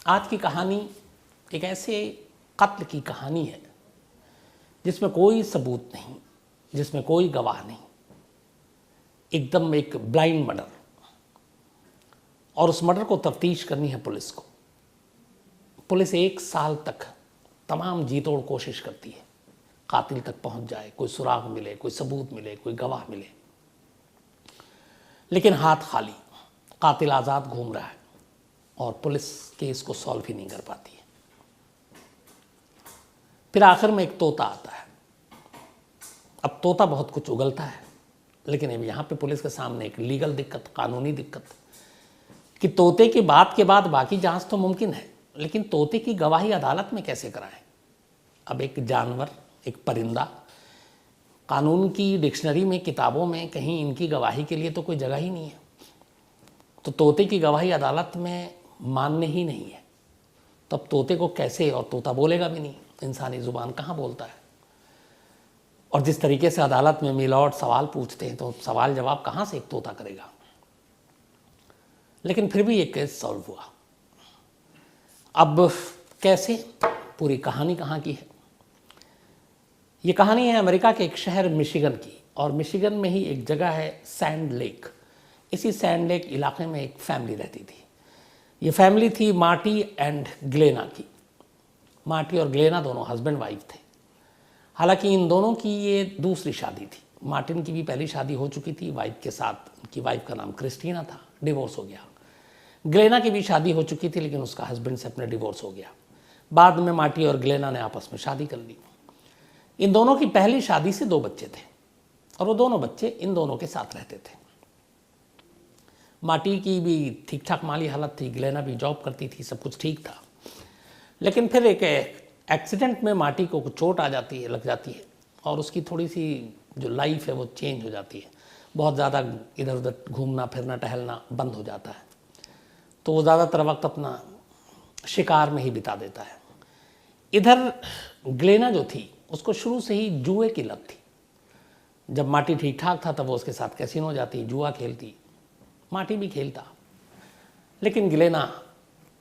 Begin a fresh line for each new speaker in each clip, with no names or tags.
आज की कहानी एक ऐसे कत्ल की कहानी है जिसमें कोई सबूत नहीं, जिसमें कोई गवाह नहीं, एकदम एक ब्लाइंड मर्डर। और उस मर्डर को तफ्तीश करनी है पुलिस को। पुलिस 1 साल तक तमाम जी तोड़ कोशिश करती है, कातिल तक पहुंच जाए, कोई सुराग मिले, कोई सबूत मिले, कोई गवाह मिले, लेकिन हाथ खाली, कातिल आज़ाद घूम रहा है और पुलिस केस को सॉल्व ही नहीं कर पाती है। फिर आखिर में एक तोता आता है। अब तोता बहुत कुछ उगलता है, लेकिन अब यहाँ पे पुलिस के सामने एक लीगल दिक्कत, कानूनी दिक्कत कि तोते की बात के बाद बाकी जांच तो मुमकिन है, लेकिन तोते की गवाही अदालत में कैसे कराएं। अब एक जानवर, एक परिंदा, कानून की डिक्शनरी में, किताबों में कहीं इनकी गवाही के लिए तो कोई जगह ही नहीं है। तो तोते की गवाही अदालत में मान्य ही नहीं है। तब तोते को कैसे, और तोता बोलेगा भी नहीं, इंसानी ज़ुबान कहाँ बोलता है। और जिस तरीके से अदालत में मिलॉर्ड सवाल पूछते हैं तो सवाल जवाब कहाँ से एक तोता करेगा। लेकिन फिर भी एक केस सॉल्व हुआ। अब कैसे, पूरी कहानी कहाँ की है। ये कहानी है अमेरिका के एक शहर मिशिगन की, और मिशिगन में ही एक जगह है सैंड लेक। इसी सैंड लेक इलाके में एक फैमिली रहती थी। ये फैमिली थी मार्टी एंड ग्लेना की। मार्टी और ग्लेना दोनों हस्बैंड वाइफ थे। हालांकि इन दोनों की ये दूसरी शादी थी। मार्टिन की भी पहली शादी हो चुकी थी वाइफ के साथ, उनकी वाइफ का नाम क्रिस्टीना था, डिवोर्स हो गया। ग्लेना की भी शादी हो चुकी थी, लेकिन उसका हस्बैंड से अपने डिवोर्स हो गया। बाद में मार्टी और ग्लेना ने आपस में शादी कर ली। इन दोनों की पहली शादी से 2 बच्चे थे, और वो दोनों बच्चे इन दोनों के साथ रहते थे। मार्टी की भी ठीक ठाक माली हालत थी, ग्लेना भी जॉब करती थी, सब कुछ ठीक था। लेकिन फिर एक एक्सीडेंट में मार्टी को चोट आ जाती है, लग जाती है, और उसकी थोड़ी सी जो लाइफ है वो चेंज हो जाती है। बहुत ज़्यादा इधर उधर घूमना फिरना टहलना बंद हो जाता है। तो वो ज़्यादातर वक्त अपना शिकार में ही बिता देता है। इधर ग्लेना जो थी, उसको शुरू से ही जुए की लत थी। जब मार्टी ठीक ठाक था तब वो उसके साथ कैसीनो जाती, जुआ खेलती, मार्टी भी खेलता। लेकिन ग्लेना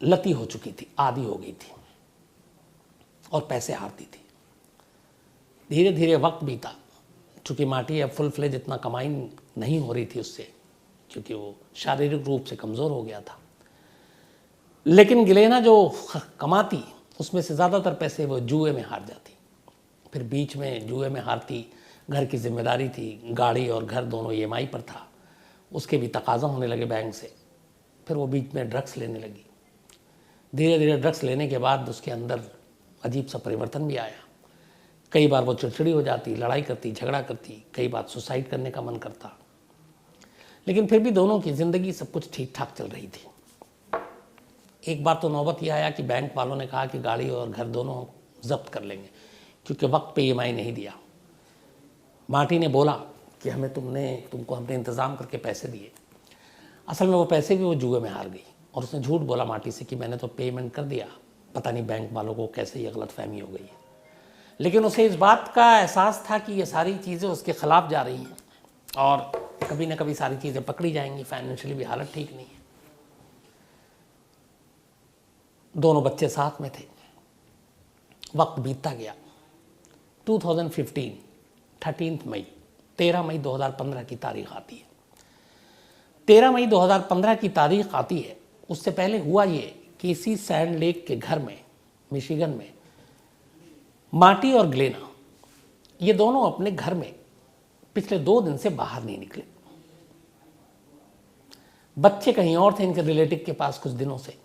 लती हो चुकी थी, आदी हो गई थी और पैसे हारती थी। धीरे धीरे वक्त बीता। चूँकि मार्टी अब फुल फ्लेज इतना कमाई नहीं हो रही थी उससे, क्योंकि वो शारीरिक रूप से कमज़ोर हो गया था। लेकिन ग्लेना जो कमाती, उसमें से ज़्यादातर पैसे वो जुए में हार जाती। फिर बीच में जुए में हारती, घर की जिम्मेदारी थी, गाड़ी और घर दोनों EMI पर था, उसके भी तकाज़ा होने लगे बैंक से। फिर वो बीच में ड्रग्स लेने लगी। धीरे धीरे ड्रग्स लेने के बाद उसके अंदर अजीब सा परिवर्तन भी आया। कई बार वो चिड़चिड़ी हो जाती, लड़ाई करती, झगड़ा करती, कई बार सुसाइड करने का मन करता। लेकिन फिर भी दोनों की ज़िंदगी सब कुछ ठीक ठाक चल रही थी। एक बार तो नौबत यह आया कि बैंक वालों ने कहा कि गाड़ी और घर दोनों जब्त कर लेंगे, क्योंकि वक्त पे EMI नहीं दिया। मार्टी ने बोला कि तुमको हमने इंतज़ाम करके पैसे दिए। असल में वो पैसे भी वो जुए में हार गई, और उसने झूठ बोला मार्टी से कि मैंने तो पेमेंट कर दिया, पता नहीं बैंक वालों को कैसे ये गलतफहमी हो गई है। लेकिन उसे इस बात का एहसास था कि ये सारी चीज़ें उसके ख़िलाफ़ जा रही हैं, और कभी ना कभी सारी चीज़ें पकड़ी जाएंगी। फाइनेंशियली भी हालत ठीक नहीं है। दोनों बच्चे साथ में थे। वक्त बीतता गया। 2015 13 मई 13 मई 2015 की तारीख आती है। 13 मई 2015 की तारीख आती है। उससे पहले हुआ ये कि इसी सैंड लेक के घर में, मिशिगन में, मार्टी और ग्लेना ये दोनों अपने घर में पिछले 2 दिन से बाहर नहीं निकले। बच्चे कहीं और थे इनके रिलेटिव के पास कुछ दिनों से।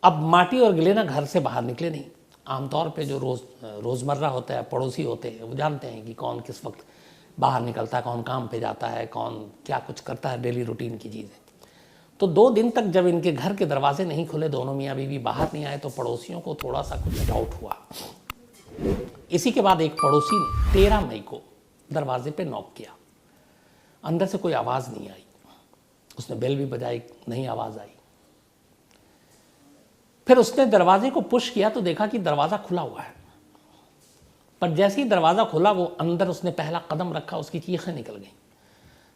अब मार्टी और ग्लेना घर से बाहर निकले नहीं। आमतौर पे जो रोज़मर्रा होता है, पड़ोसी होते हैं, वो जानते हैं कि कौन किस वक्त बाहर निकलता है, कौन काम पे जाता है, कौन क्या कुछ करता है, डेली रूटीन की चीज़ें। तो 2 दिन तक जब इनके घर के दरवाजे नहीं खुले, दोनों मियाँ बीवी बाहर नहीं आए, तो पड़ोसियों को थोड़ा सा कुछ डाउट हुआ। इसी के बाद एक पड़ोसी ने 13 मई को दरवाजे पे नॉक किया। अंदर से कोई आवाज़ नहीं आई। उसने बेल भी बजाई, नहीं आवाज़ आई। फिर उसने दरवाजे को पुश किया तो देखा कि दरवाज़ा खुला हुआ है। पर जैसे ही दरवाज़ा खुला, वो अंदर उसने पहला कदम रखा, उसकी चीखें निकल गईं।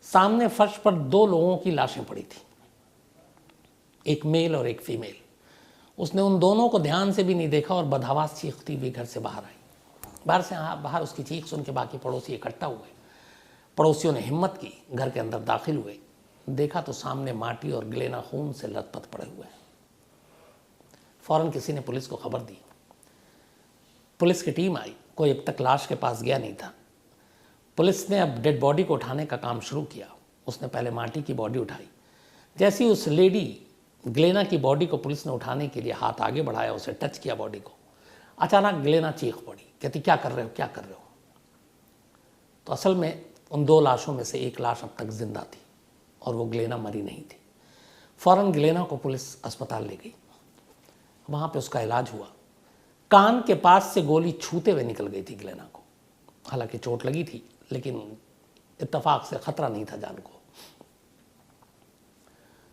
सामने फर्श पर 2 लोगों की लाशें पड़ी थी, एक मेल और एक फीमेल। उसने उन दोनों को ध्यान से भी नहीं देखा और बदहवास चीखती हुई घर से बाहर आई। बाहर उसकी चीख सुन के बाकी पड़ोसी इकट्ठा हुए। पड़ोसियों ने हिम्मत की, घर के अंदर दाखिल हुए। देखा तो सामने माटी और ग्लेना खून से लथपथ पड़े हुए हैं। फौरन किसी ने पुलिस को खबर दी। पुलिस की टीम आई। कोई अब तक लाश के पास गया नहीं था। पुलिस ने अब डेड बॉडी को उठाने का काम शुरू किया। उसने पहले माटी की बॉडी उठाई। जैसे ही उस लेडी ग्लेना की बॉडी को पुलिस ने उठाने के लिए हाथ आगे बढ़ाया, उसे टच किया बॉडी को, अचानक ग्लेना चीख पड़ी, कहती क्या कर रहे हो, क्या कर रहे हो। तो असल में उन दो लाशों में से एक लाश अब तक जिंदा थी और वो ग्लेना मरी नहीं थी। फौरन ग्लेना को पुलिस अस्पताल ले गई। वहाँ पे उसका इलाज हुआ। कान के पास से गोली छूते हुए निकल गई थी ग्लेना को। हालांकि चोट लगी थी, लेकिन इत्तेफाक से खतरा नहीं था जान को।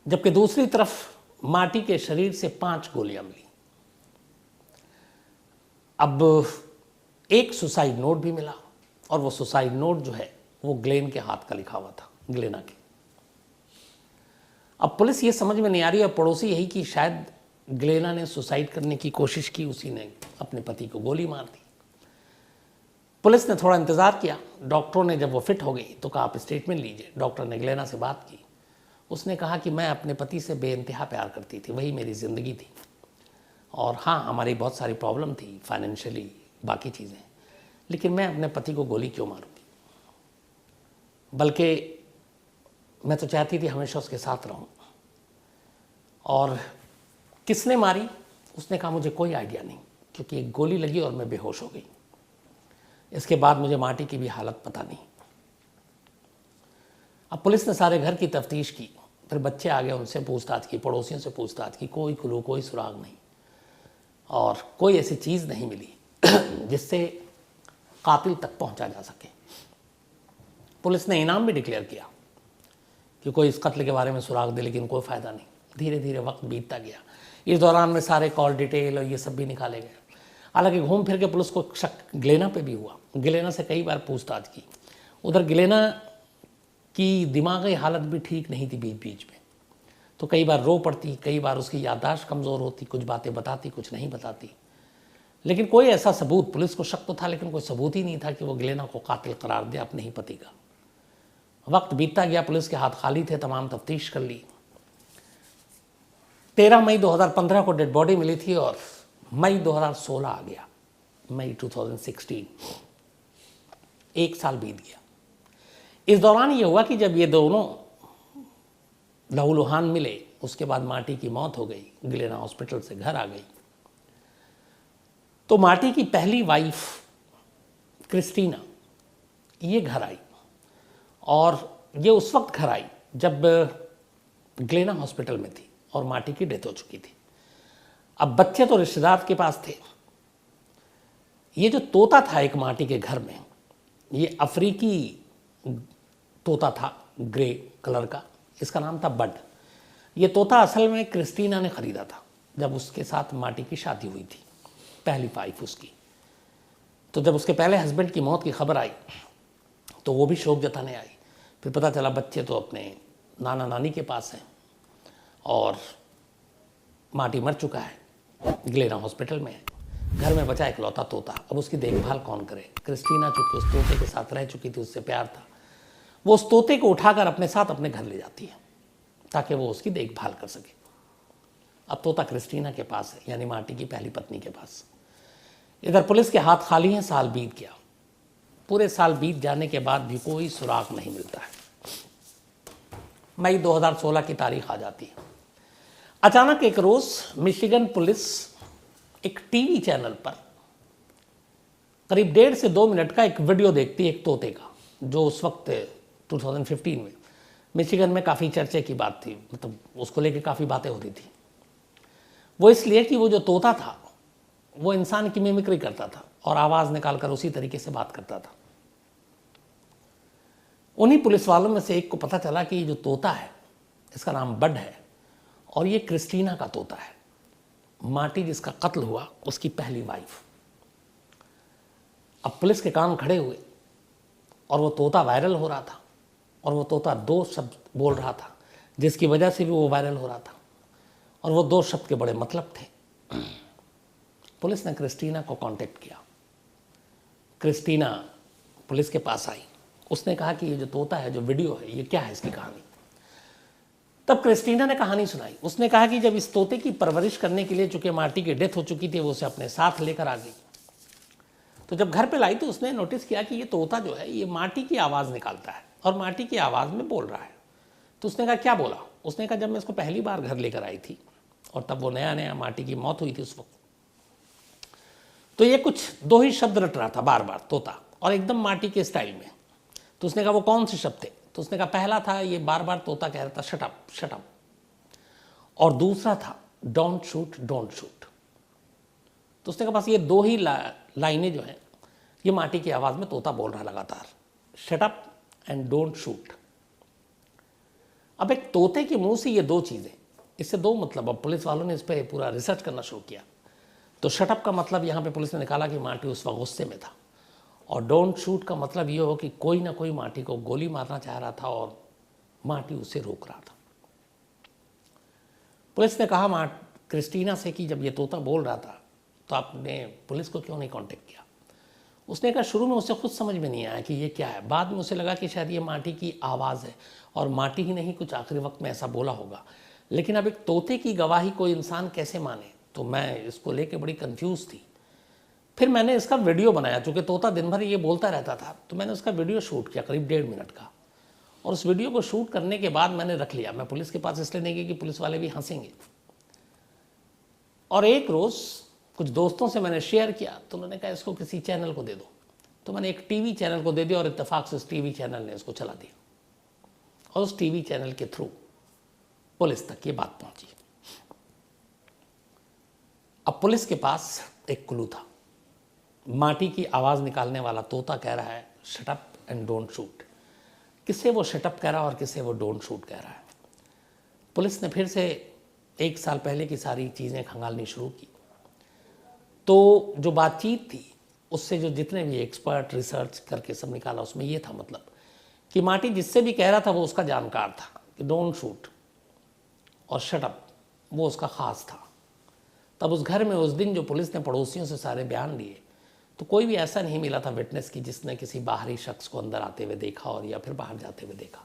जबकि दूसरी तरफ माटी के शरीर से 5 गोलियां मिली। अब एक सुसाइड नोट भी मिला और वो सुसाइड नोट जो है वो ग्लेन के हाथ का लिखा हुआ था, ग्लेना के। अब पुलिस ये समझ में नहीं आ रही है, पड़ोसी यही कि शायद ग्लेना ने सुसाइड करने की कोशिश की, उसी ने अपने पति को गोली मार दी। पुलिस ने थोड़ा इंतज़ार किया। डॉक्टरों ने जब वो फिट हो गई तो कहा आप स्टेटमेंट लीजिए। डॉक्टर ने ग्लेना से बात की। उसने कहा कि मैं अपने पति से बेइंतहा प्यार करती थी, वही मेरी ज़िंदगी थी, और हाँ हमारी बहुत सारी प्रॉब्लम थी, फाइनेंशियली, बाकी चीज़ें, लेकिन मैं अपने पति को गोली क्यों मारूंगी। बल्कि मैं तो चाहती थी हमेशा उसके साथ रहूं। और किसने मारी, उसने कहा मुझे कोई आइडिया नहीं, क्योंकि एक गोली लगी और मैं बेहोश हो गई। इसके बाद मुझे माटी की भी हालत पता नहीं। अब पुलिस ने सारे घर की तफ्तीश की। फिर बच्चे आ गए, उनसे पूछताछ की, पड़ोसियों से पूछताछ की, कोई क्लू, कोई सुराग नहीं, और कोई ऐसी चीज़ नहीं मिली जिससे कातिल तक पहुंचा जा सके। पुलिस ने इनाम भी डिक्लेयर किया कि कोई इस कत्ल के बारे में सुराग दे, लेकिन कोई फ़ायदा नहीं। धीरे धीरे वक्त बीतता गया। इस दौरान में सारे कॉल डिटेल और ये सब भी निकाले गए। हालांकि घूम फिर के पुलिस को शक ग्लेना पे भी हुआ। ग्लेना से कई बार पूछताछ की। उधर ग्लेना की दिमागी हालत भी ठीक नहीं थी बीच बीच में, तो कई बार रो पड़ती, कई बार उसकी याददाश्त कमज़ोर होती, कुछ बातें बताती, कुछ नहीं बताती। लेकिन कोई ऐसा सबूत, पुलिस को शक तो था लेकिन कोई सबूत ही नहीं था कि वो ग्लेना को कातिल करार दे अपने ही पति का। वक्त बीतता गया, पुलिस के हाथ खाली थे, तमाम तफ्तीश कर ली। 13 मई 2015 को डेड बॉडी मिली थी और मई 2016 आ गया, मई 2016, 1 साल बीत गया। इस दौरान ये हुआ कि जब ये दोनों लहूलुहान मिले, उसके बाद माटी की मौत हो गई, ग्लेना हॉस्पिटल से घर आ गई। तो माटी की पहली वाइफ क्रिस्टीना ये घर आई, और ये उस वक्त घर आई जब ग्लेना हॉस्पिटल में थी और माटी की डेथ हो चुकी थी। अब बच्चे तो रिश्तेदार के पास थे। ये जो तोता था एक माटी के घर में, ये अफ्रीकी तोता था, ग्रे कलर का, इसका नाम था बड। ये तोता असल में क्रिस्टीना ने ख़रीदा था जब उसके साथ माटी की शादी हुई थी, पहली वाइफ उसकी। तो जब उसके पहले हस्बैंड की मौत की खबर आई तो वो भी शोक जताने आई। फिर पता चला बच्चे तो अपने नाना नानी के पास हैं और माटी मर चुका है, ग्लेना हॉस्पिटल में है, घर में बचा इकलौता तोता। अब उसकी देखभाल कौन करे। क्रिस्टीना चूँकि उस तोते के साथ रह चुकी थी, उससे प्यार था, वो उस तोते को उठाकर अपने साथ अपने घर ले जाती है ताकि वो उसकी देखभाल कर सके। अब तोता क्रिस्टीना के पास है, यानी माटी की पहली पत्नी के पास। इधर पुलिस के हाथ खाली हैं। साल बीत गया। पूरे साल बीत जाने के बाद भी कोई सुराग नहीं मिलता है। मई 2016 की तारीख आ जाती है। अचानक एक रोज मिशिगन पुलिस एक टीवी चैनल पर करीब 1.5 से 2 मिनट का एक वीडियो देखती है एक तोते का, जो उस वक्त 2015 में मिशिगन में काफ़ी चर्चे की बात थी, मतलब उसको लेके काफ़ी बातें हो रही थी। वो इसलिए कि वो जो तोता था वो इंसान की मिमिक्री करता था और आवाज़ निकालकर उसी तरीके से बात करता था। उन्हीं पुलिस वालों में से एक को पता चला कि ये जो तोता है इसका नाम बड है और ये क्रिस्टीना का तोता है, माटी जिसका कत्ल हुआ उसकी पहली वाइफ। अब पुलिस के कान खड़े हुए और वो तोता वायरल हो रहा था, और वो तोता 2 शब्द बोल रहा था जिसकी वजह से भी वो वायरल हो रहा था, और वो 2 शब्द के बड़े मतलब थे। पुलिस ने क्रिस्टीना को कांटेक्ट किया। क्रिस्टीना पुलिस के पास आई। उसने कहा कि ये जो तोता है, जो वीडियो है, ये क्या है, इसकी कहानी। तब क्रिस्टीना ने कहानी सुनाई। उसने कहा कि जब इस तोते की परवरिश करने के लिए, चूंकि मार्टी की डेथ हो चुकी थी, वो उसे अपने साथ लेकर आ गई। तो जब घर पे लाई तो उसने नोटिस किया कि ये तोता जो है, ये मार्टी की आवाज़ निकालता है और मार्टी की आवाज़ में बोल रहा है। तो उसने कहा क्या बोला? उसने कहा जब मैं इसको पहली बार घर लेकर आई थी और तब वो नया नया मार्टी की मौत हुई थी उस वक्त, तो ये कुछ 2 ही शब्द रट रहा था बार बार तोता, और एकदम मार्टी के स्टाइल में। तो उसने कहा वो कौन से शब्द थे? तो उसने कहा पहला था, ये बार बार तोता कह रहा था शट अप शट अप, और दूसरा था डोंट शूट डोंट शूट। तो उसने कहा बस ये 2 ही लाइनें जो हैं, ये मार्टी की आवाज़ में तोता बोल रहा लगातार, shut up and don't shoot. अब एक तोते के मुंह से ये 2 चीज़ें, इससे 2 मतलब। अब पुलिस वालों ने इस पर पूरा रिसर्च करना शुरू किया। तो शटअप का मतलब यहाँ पे पुलिस ने निकाला कि मार्टी उस वक्त गुस्से में था, और डोंट शूट का मतलब ये हो कि कोई ना कोई मार्टी को गोली मारना चाह रहा था और मार्टी उसे रोक रहा था। पुलिस ने कहा क्रिस्टीना से कि जब ये तोता बोल रहा था तो आपने पुलिस को क्यों नहीं कांटेक्ट किया? उसने कहा शुरू में उसे खुद समझ में नहीं आया कि ये क्या है। बाद में उसे लगा कि शायद ये मार्टी की आवाज़ है, और मार्टी ही नहीं, कुछ आखिरी वक्त में ऐसा बोला होगा। लेकिन अब एक तोते की गवाही कोई इंसान कैसे माने? तो मैं इसको लेके बड़ी कंफ्यूज थी। फिर मैंने इसका वीडियो बनाया, चूँकि तोता दिन भर ये बोलता रहता था, तो मैंने उसका वीडियो शूट किया करीब 1.5 मिनट का। और उस वीडियो को शूट करने के बाद मैंने रख लिया। मैं पुलिस के पास इसलिए नहीं गई कि पुलिस वाले भी हंसेंगे। और एक रोज़ कुछ दोस्तों से मैंने शेयर किया, तो उन्होंने कहा इसको किसी चैनल को दे दो। तो मैंने एक टीवी चैनल को दे दिया, और इत्तेफाक से उस टीवी चैनल ने इसको चला दिया, और उस टीवी चैनल के थ्रू पुलिस तक ये बात पहुंची। अब पुलिस के पास एक क्लू था। मार्टी की आवाज़ निकालने वाला तोता कह रहा है shut up and don't shoot. किसे वो शट अप कह रहा है और किसे वो डोंट शूट कह रहा है? पुलिस ने फिर से 1 साल पहले की सारी चीज़ें खंगालनी शुरू की। तो जो बातचीत थी उससे जो जितने भी एक्सपर्ट रिसर्च करके सब निकाला, उसमें ये था मतलब कि मार्टी जिससे भी कह रहा था वो उसका जानकार था कि डोंट शूट और शट अप वो उसका ख़ास था। तब उस घर में उस दिन जो पुलिस ने पड़ोसियों से सारे बयान लिए, तो कोई भी ऐसा नहीं मिला था विटनेस की जिसने किसी बाहरी शख्स को अंदर आते हुए देखा और या फिर बाहर जाते हुए देखा।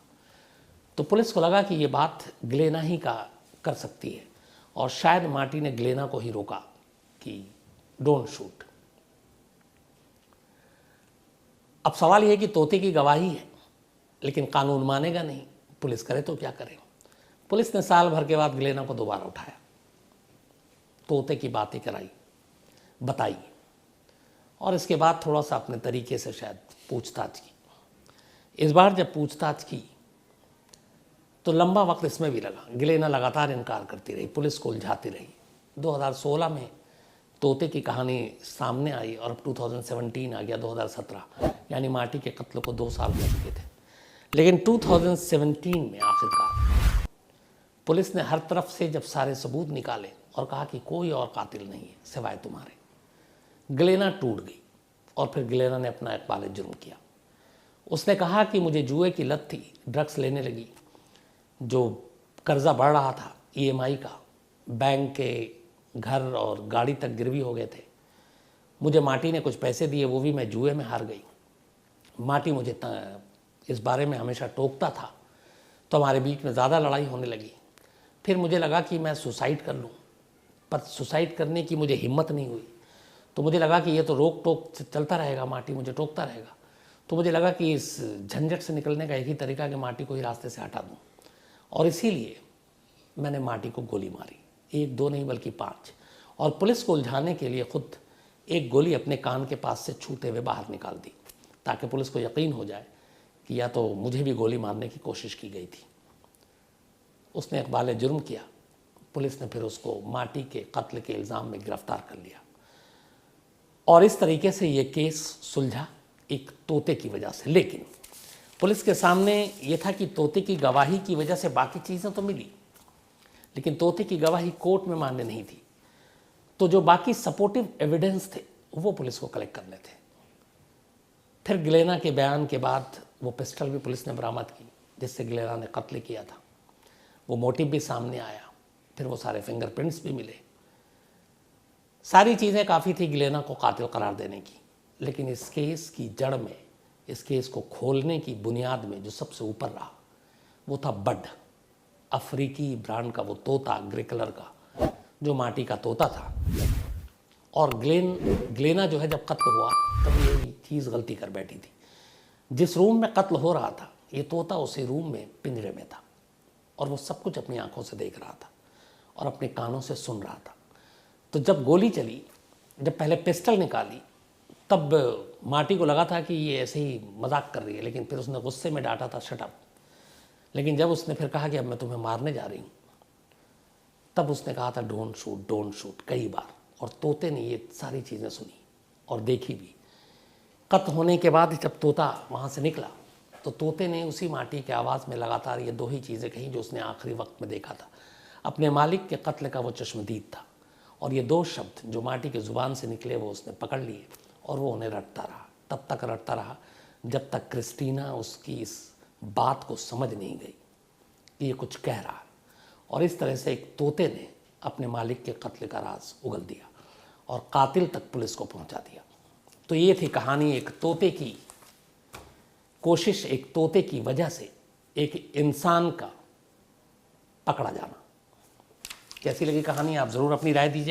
तो पुलिस को लगा कि ये बात ग्लेना ही का कर सकती है, और शायद मार्टी ने ग्लेना को ही रोका कि डोंट शूट। अब सवाल यह है कि तोते की गवाही है, लेकिन कानून मानेगा नहीं, पुलिस करे तो क्या करे? पुलिस ने साल भर के बाद ग्लेना को दोबारा उठाया, तोते की बातें कराई, बताई, और इसके बाद थोड़ा सा अपने तरीके से शायद पूछताछ की। इस बार जब पूछताछ की तो लंबा वक्त इसमें भी लगा। ग्लेना लगातार इनकार करती रही, पुलिस को उलझाती रही। 2016 में तोते की कहानी सामने आई, और अब 2017 आ गया, 2017, यानी मार्टी के कत्ल को 2 साल हो चुके थे। लेकिन 2017 में आखिरकार पुलिस ने हर तरफ से जब सारे सबूत निकाले और कहा कि कोई और कातिल नहीं है सिवाय तुम्हारे, ग्लेना टूट गई। और फिर ग्लेना ने अपना इकबाल जुर्म किया। उसने कहा कि मुझे जुए की लत थी, ड्रग्स लेने लगी, जो कर्जा बढ़ रहा था EMI का, बैंक के घर और गाड़ी तक गिरवी हो गए थे। मुझे मार्टी ने कुछ पैसे दिए, वो भी मैं जुए में हार गई। मार्टी मुझे इस बारे में हमेशा टोकता था, तो हमारे बीच में ज़्यादा लड़ाई होने लगी। फिर मुझे लगा कि मैं सुसाइड कर लूँ, पर सुसाइड करने की मुझे हिम्मत नहीं हुई। तो मुझे लगा कि ये तो रोक टोक चलता रहेगा, मार्टी मुझे टोकता रहेगा। तो मुझे लगा कि इस झंझट से निकलने का एक ही तरीका कि मार्टी को ही रास्ते से हटा दूँ, और इसीलिए मैंने मार्टी को गोली मारी। 1 2 नहीं बल्कि 5, और पुलिस को उलझाने के लिए खुद एक गोली अपने कान के पास से छूते हुए बाहर निकाल दी, ताकि पुलिस को यकीन हो जाए कि या तो मुझे भी गोली मारने की कोशिश की गई थी। उसने इकबाल जुर्म किया। पुलिस ने फिर उसको मार्टी के कत्ल के इल्ज़ाम में गिरफ्तार कर लिया, और इस तरीके से ये केस सुलझा एक तोते की वजह से। लेकिन पुलिस के सामने ये था कि तोते की गवाही की वजह से बाकी चीज़ें तो मिली, लेकिन तोते की गवाही कोर्ट में मान्य नहीं थी। तो जो बाकी सपोर्टिव एविडेंस थे वो पुलिस को कलेक्ट करने थे। फिर ग्लेना के बयान के बाद वो पिस्टल भी पुलिस ने बरामद की जिससे ग्लेना ने कत्ल किया था। वो मोटिव भी सामने आया। फिर वो सारे फिंगरप्रिंट्स भी मिले। सारी चीज़ें काफ़ी थी ग्लेना को कातिल करार देने की, लेकिन इस केस की जड़ में, इस केस को खोलने की बुनियाद में जो सबसे ऊपर रहा वो था बड, अफ्रीकी ब्रांड का वो तोता, ग्रे कलर का, जो माटी का तोता था। और ग्लेना जो है जब कत्ल हुआ तब ये चीज़ गलती कर बैठी थी। जिस रूम में कत्ल हो रहा था ये तोता उसी रूम में पिंजरे में था और वो सब कुछ अपनी आंखों से देख रहा था और अपने कानों से सुन रहा था। तो जब गोली चली, जब पहले पिस्टल निकाली, तब माटी को लगा था कि ये ऐसे ही मजाक कर रही है, लेकिन फिर उसने गुस्से में डांटा था शट अप। लेकिन जब उसने फिर कहा कि अब मैं तुम्हें मारने जा रही हूँ, तब उसने कहा था डोंट शूट कई बार। और तोते ने ये सारी चीज़ें सुनी और देखी भी। कत्ल होने के बाद जब तोता वहाँ से निकला तो तोते ने उसी माटी के आवाज़ में लगातार ये दो ही चीज़ें कहीं जो उसने आखिरी वक्त में देखा था। अपने मालिक के कत्ल का वो चश्मदीद था और ये दो शब्द जो माटी की ज़ुबान से निकले वो उसने पकड़ लिए और वो उन्हें रटता रहा। तब तक रटता रहा जब तक क्रिस्टीना उसकी इस बात को समझ नहीं गई कि ये कुछ कह रहा है। और इस तरह से एक तोते ने अपने मालिक के कत्ल का राज उगल दिया और कातिल तक पुलिस को पहुंचा दिया। तो ये थी कहानी, एक तोते की कोशिश, एक तोते की वजह से एक इंसान का पकड़ा जाना। कैसी लगी कहानी? आप ज़रूर अपनी राय दीजिए।